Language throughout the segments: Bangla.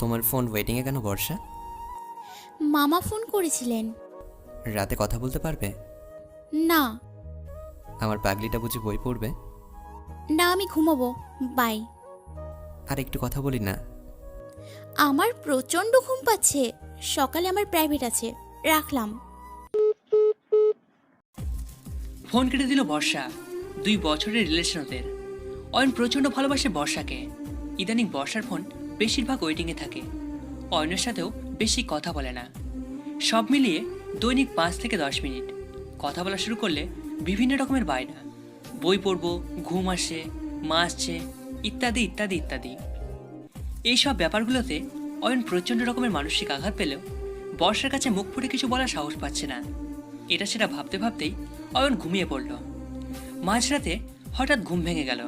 তোমার ফোন ওয়েটিংয়ে কেন বর্ষা? মামা ফোন করেছিলেন। রাতে কথা বলতে পারবে? না। আমার পাগলিটা বুঝি বই পড়বে? না, আমি ঘুমাবো। বাই। আর একটু কথা বলি না? আমার প্রচণ্ড ঘুম পাচ্ছে। সকালে আমার প্রাইভেট আছে। রাখলাম। ফোন কেটে দিল বর্ষা। 2 বছরের রিলেশন ওদের। অয়ন প্রচণ্ড ভালোবাসে বর্ষাকে। ইদানিং বর্ষার ফোন বেশিরভাগ ওয়েটিংয়ে থাকে। অয়নের সাথেও বেশি কথা বলে না। সব মিলিয়ে দৈনিক 5 থেকে 10 মিনিট কথা বলা শুরু করলে বিভিন্ন রকমের বায়না। বই পড়বো, ঘুম আসে, মা আসছে, ইত্যাদি ইত্যাদি ইত্যাদি। এইসব ব্যাপারগুলোতে অয়ন প্রচণ্ড রকমের মানসিক আঘাত পেলেও বর্ষার কাছে মুখ ফুটে কিছু বলার সাহস পাচ্ছে না। এটা সেটা ভাবতে ভাবতেই অয়ন ঘুমিয়ে পড়ল। মাঝরাতে হঠাৎ ঘুম ভেঙে গেল।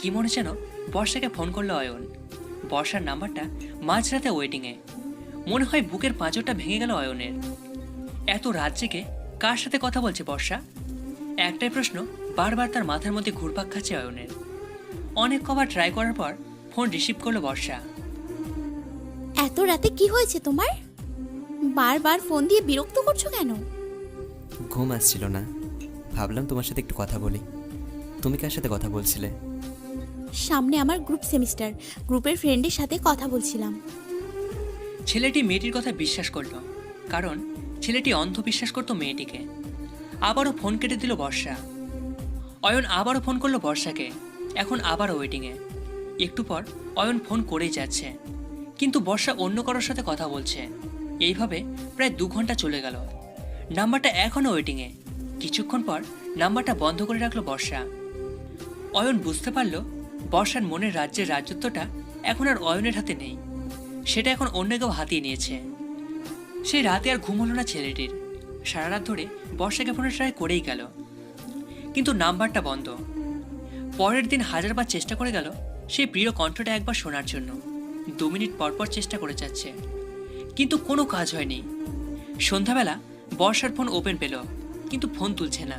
কি মনে যেন বর্ষাকে ফোন করলো অয়ন। বর্ষার নাম্বারটা মাঝরাতে ওয়েটিংয়ে। মনে হয় বুকের পাঁজরটা ভেঙে গেল অয়নের। এত রাত জেগে কার সাথে কথা বলছে বর্ষা? একটাই প্রশ্ন বারবার তার মাথার মধ্যে ঘুরপাক খাচ্ছে অয়নের। অনেক কবার ট্রাই করার পর ফোন রিসিভ করলো বর্ষা। এত রাতে কি হয়েছে তোমার? বারবার ফোন দিয়ে বিরক্ত করছো কেন? ঘুম আসছিল না, ভাবলাম তোমার সাথে একটু কথা বলি। তুমি কার সাথে কথা বলছিলে? সামনে আমার গ্রুপ সেমিস্টার, গ্রুপের ফ্রেন্ডের সাথে কথা বলছিলাম। ছেলেটি মেয়েটির কথা বিশ্বাস করলো, কারণ ছেলেটি অন্ধবিশ্বাস করতো মেয়েটিকে। আবারও ফোন কেটে দিল বর্ষা। অয়ন আবারও ফোন করলো বর্ষাকে। এখন আবারও ওয়েটিংয়ে। একটু পর অয়ন ফোন করেই যাচ্ছে, কিন্তু বর্ষা অন্য কারোর সাথে কথা বলছে। এইভাবে প্রায় 2 ঘন্টা চলে গেল। নাম্বারটা এখনও ওয়েটিংয়ে। কিছুক্ষণ পর নাম্বারটা বন্ধ করে রাখলো বর্ষা। অয়ন বুঝতে পারল বর্ষার মনের রাজ্যের রাজত্বটা এখন আর অয়নের হাতে নেই। সেটা এখন অন্য কেউ হাতিয়ে নিয়েছে। সেই রাতে আর ঘুম হলো না ছেলেটির। সারা রাত ধরে বর্ষাকে ফোনে ট্রাই করেই গেল, কিন্তু নাম্বারটা বন্ধ। পরের দিন হাজারবার চেষ্টা করে গেল সেই প্রিয় কণ্ঠটা একবার শোনার জন্য। 2 মিনিট পর পর চেষ্টা করে যাচ্ছে, কিন্তু কোনো কাজ হয়নি। সন্ধ্যাবেলা বর্ষার ফোন ওপেন পেল, কিন্তু ফোন তুলছে না।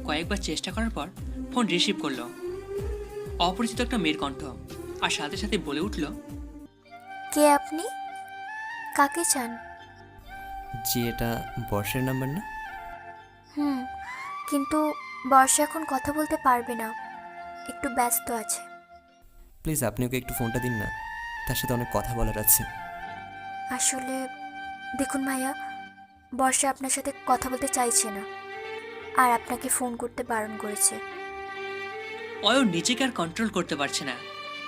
কয়েকবার চেষ্টা করার পর ফোন রিসিভ করলো। অপরিচিত একটা মেয়ের কণ্ঠ, আর সাথে সাথে বলে উঠল, কে আপনি? কাকে চান? জি, এটা বর্ষার নাম্বার না? কিন্তু বর্ষা এখন কথা বলতে পারবে না, একটু ব্যস্ত আছে। প্লিজ আপনি ওকে একটু ফোনটা দিন না, তার সাথে অনেক কথা বলার আছে। আসলে দেখুন ভাইয়া, বর্ষা আপনার সাথে কথা বলতে চাইছে না, আর আপনাকে ফোন করতে বারণ করেছে। অয়ন নিজেকে আর কন্ট্রোল করতে পারছে না,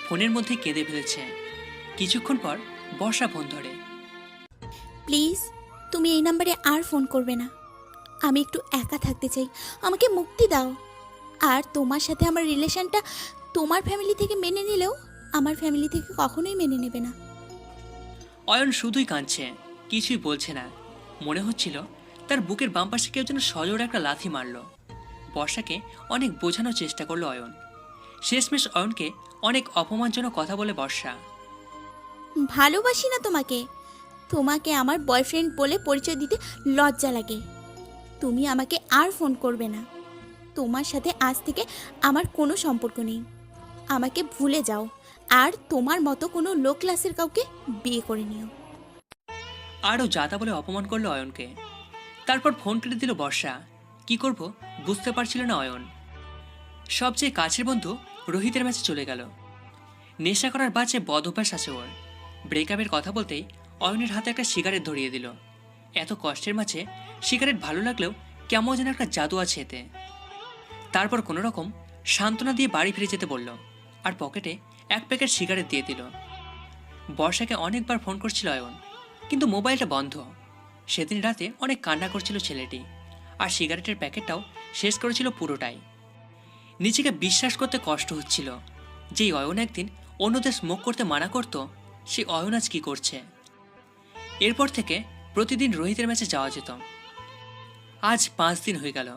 ফোনের মধ্যে কেঁদে ফেলেছে। কিছুক্ষণ পর বর্ষা ফোন ধরে। প্লিজ, তুমি এই নাম্বারে আর ফোন করবে না। আমি একটু একা থাকতে চাই, আমাকে মুক্তি দাও। আর তোমার সাথে আমার রিলেশনটা তোমার ফ্যামিলি থেকে মেনে নিলেও আমার ফ্যামিলি থেকে কখনোই মেনে নেবে না। অয়ন শুধুই কাঁদছে, কিছুই বলছে না। মনে হচ্ছিল তার বুকের বাম পাশে কেউ যেন সজোরে একটা লাথি মারল। বর্ষাকে অনেক বোঝানোর চেষ্টা করলো অয়ন। শেষমেশ অয়নকে অনেক অপমানজনক কথা বলে বর্ষা। ভালোবাসি না তোমাকে। তোমাকে আমার বয়ফ্রেন্ড বলে পরিচয় দিতে লজ্জা লাগে। তুমি আমাকে আর ফোন করবে না। তোমার সাথে আজ থেকে আমার কোনো সম্পর্ক নেই। আমাকে ভুলে যাও, আর তোমার মতো কোনো লো ক্লাসের কাউকে বিয়ে করে নিও। আরও যাতা বলে অপমান করলো অয়নকে। তারপর ফোন কেটে দিল বর্ষা। কি করব বুঝতে পারছিল না অয়ন। সবচেয়ে কাছের বন্ধু রোহিতের ম্যাচে চলে গেল। নেশা করার বাজে বদ অভ্যাস আছে ওর। ব্রেকআপের কথা বলতেই অয়নের হাতে একটা সিগারেট ধরিয়ে দিল। এত কষ্টের মাঝে সিগারেট ভালো লাগলেও কেমন যেন একটা জাদু আছে এতে। তারপর কোনো রকম সান্ত্বনা দিয়ে বাড়ি ফিরে যেতে বলল, আর পকেটে 1 প্যাকেট সিগারেট দিয়ে দিল। বর্ষাকে অনেকবার ফোন করছিল অয়ন, কিন্তু মোবাইলটা বন্ধ। সেদিন রাতে অনেক কান্না করছিল ছেলেটি, আর সিগারেটের প্যাকেটটাও শেষ করেছিল পুরোটাই। নিজেকে বিশ্বাস করতে কষ্ট হচ্ছিল, যেই অয়ন একদিন অন্যদের স্মোক করতে মানা করত, সেই অয়ন আজ কি করছে। এরপর থেকে প্রতিদিন রোহিতের ম্যাচে যাওয়া যেত। আজ 5 দিন হয়ে গেল।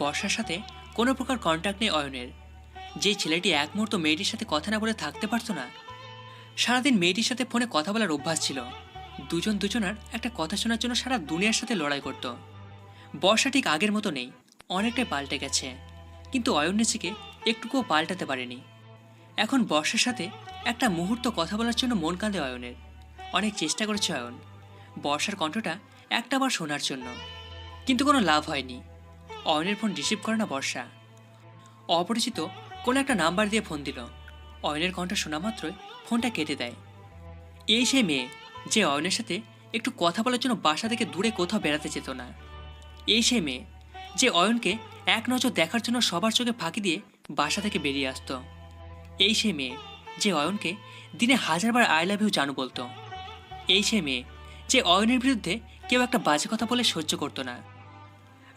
বর্ষার সাথে কোনো প্রকার কন্ট্যাক্ট নেই অয়নের। যেই ছেলেটি এক মুহূর্ত মেয়েটির সাথে কথা না বলে থাকতে পারতো না, সারাদিন মেয়েটির সাথে ফোনে কথা বলার অভ্যাস ছিল। দুজন দুজনার একটা কথা শোনার জন্য সারা দুনিয়ার সাথে লড়াই করত। বর্ষা ঠিক আগের মতো নেই, অনেকটাই পাল্টে গেছে, কিন্তু অয়ন নিজেকে একটুকুও পাল্টাতে পারেনি। এখন বর্ষার সাথে একটা মুহূর্ত কথা বলার জন্য মন কাঁদে অয়নের। অনেক চেষ্টা করেছে অয়ন বর্ষার কণ্ঠটা একটাবার শোনার জন্য, কিন্তু কোনো লাভ হয়নি। অয়নের ফোন রিসিভ করে না বর্ষা। অপরিচিত কোনো একটা নাম্বার দিয়ে ফোন দিল। অয়নের কণ্ঠ শোনা মাত্রই ফোনটা কেটে দেয়। এই সেই মেয়ে যে অয়নের সাথে একটু কথা বলার জন্য বাসা থেকে দূরে কোথাও বেড়াতে যেত না। এই সেই মেয়ে যে অয়নকে এক নজর দেখার জন্য সবার চোখে ফাঁকি দিয়ে বাসা থেকে বেরিয়ে আসতো। এই সেই মেয়ে যে অয়নকে দিনে 1000বার আই লাভ ইউ জানু বলতো। এই সেই মেয়ে যে অয়নের বিরুদ্ধে কেউ একটা বাজে কথা বলে সহ্য করতো না।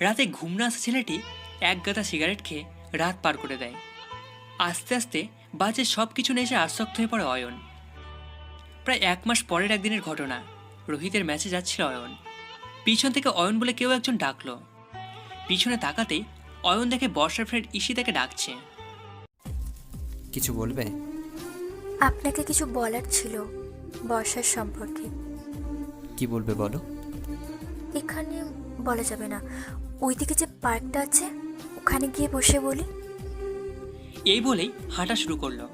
রাতে ঘুম না আসা ছেলেটি এক গাদা সিগারেট খেয়ে রাত পার করে দেয়। আস্তে আস্তে বাজে সব কিছু নেশে আসক্ত হয়ে পড়ে অয়ন। প্রায় 1 মাস পরের একদিনের ঘটনা। রোহিতের ম্যাচে যাচ্ছিল অয়ন। পিছন থেকে অয়ন বলে কেউ একজন ডাকলো। পিছনে তাকাতেই অয়ন দেখে বর্ষার ফ্রেন্ড ঈশিতাকে ডাকছে। কিছু বলবে? আপনাকে কিছু বলার ছিল বর্ষার সম্পর্কে। কি বলবে বলো। এখানে বলা যাবে না, ওইদিকে যে পার্কটা আছে ওখানে গিয়ে বসে বলি। এই বলেই হাঁটা শুরু করলো।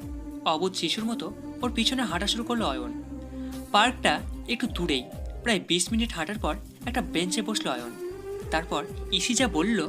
অবুঝ শিশুর মতো ওর পিছনে হাঁটা শুরু করলো অয়ন। পার্কটা একটু দূরেই। প্রায় 20 মিনিট হাঁটার পর একটা বেঞ্চে বসলো অয়ন। তারপর ঈশি যা বলল